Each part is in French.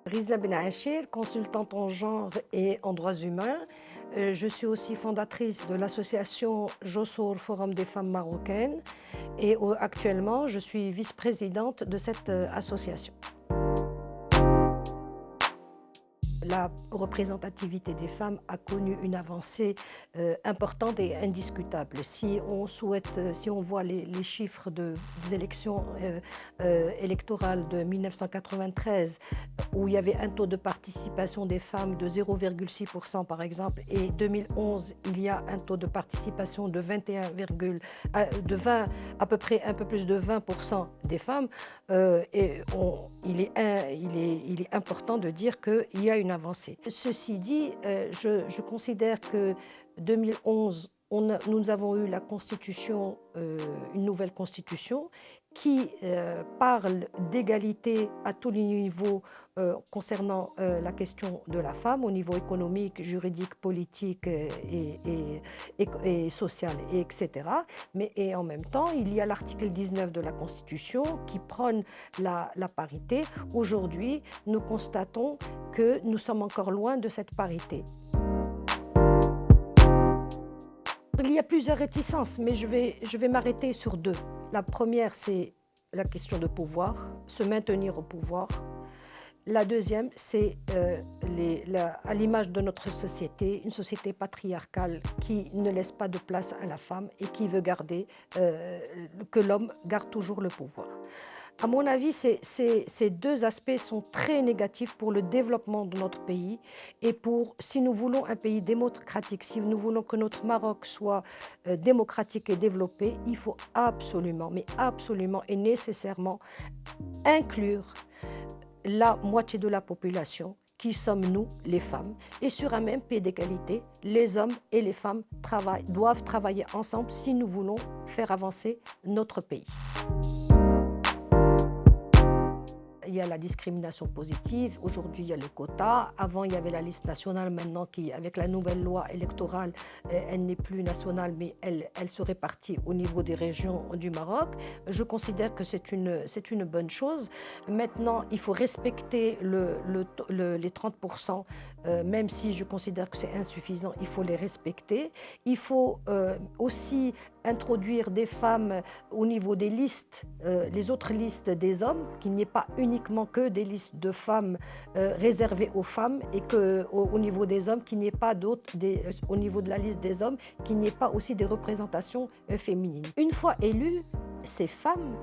Rizla Benachir, consultante en genre et en droits humains. Je suis aussi fondatrice de l'association Jossour Forum des femmes marocaines et actuellement je suis vice-présidente de cette association. La représentativité des femmes a connu une avancée importante et indiscutable. Si on voit les chiffres des élections électorales de 1993, où il y avait un taux de participation des femmes de 0,6% par exemple, et 2011, il y a un taux de participation de 20, à peu près un peu plus de 20% des femmes, il est important de dire qu'il y a une avancée. Ceci dit, je considère que 2011, nous avons eu la constitution, une nouvelle constitution qui parle d'égalité à tous les niveaux concernant la question de la femme, au niveau économique, juridique, politique et social, etc. Et en même temps, il y a l'article 19 de la Constitution qui prône la parité. Aujourd'hui, nous constatons que nous sommes encore loin de cette parité. Il y a plusieurs réticences, mais je vais m'arrêter sur deux. La première, c'est la question de pouvoir, se maintenir au pouvoir. La deuxième, c'est à l'image de notre société, une société patriarcale qui ne laisse pas de place à la femme et qui veut que l'homme garde toujours le pouvoir. À mon avis, ces deux aspects sont très négatifs pour le développement de notre pays et si nous voulons un pays démocratique, si nous voulons que notre Maroc soit démocratique et développé, il faut absolument, mais absolument et nécessairement inclure la moitié de la population qui sommes nous, les femmes, et sur un même pied d'égalité, les hommes et les femmes doivent travailler ensemble si nous voulons faire avancer notre pays. Il y a la discrimination positive, aujourd'hui il y a le quota, avant il y avait la liste nationale, maintenant avec la nouvelle loi électorale, elle n'est plus nationale mais elle se répartit au niveau des régions du Maroc. Je considère que c'est une bonne chose. Maintenant il faut respecter les 30%, même si je considère que c'est insuffisant, il faut les respecter. Il faut aussi introduire des femmes au niveau des listes, les autres listes des hommes, qu'il n'y ait pas uniquement que des listes de femmes réservées aux femmes et qu'au niveau des hommes, qu'il n'y ait pas au niveau de la liste des hommes, qu'il n'y ait pas aussi des représentations féminines. Une fois élues, ces femmes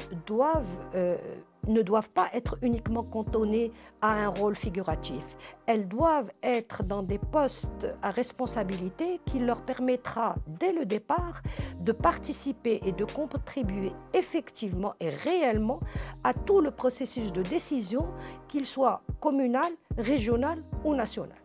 ne doivent pas être uniquement cantonnées à un rôle figuratif. Elles doivent être dans des postes à responsabilité qui leur permettra, dès le départ, de participer et de contribuer effectivement et réellement à tout le processus de décision, qu'il soit communal, régional ou national.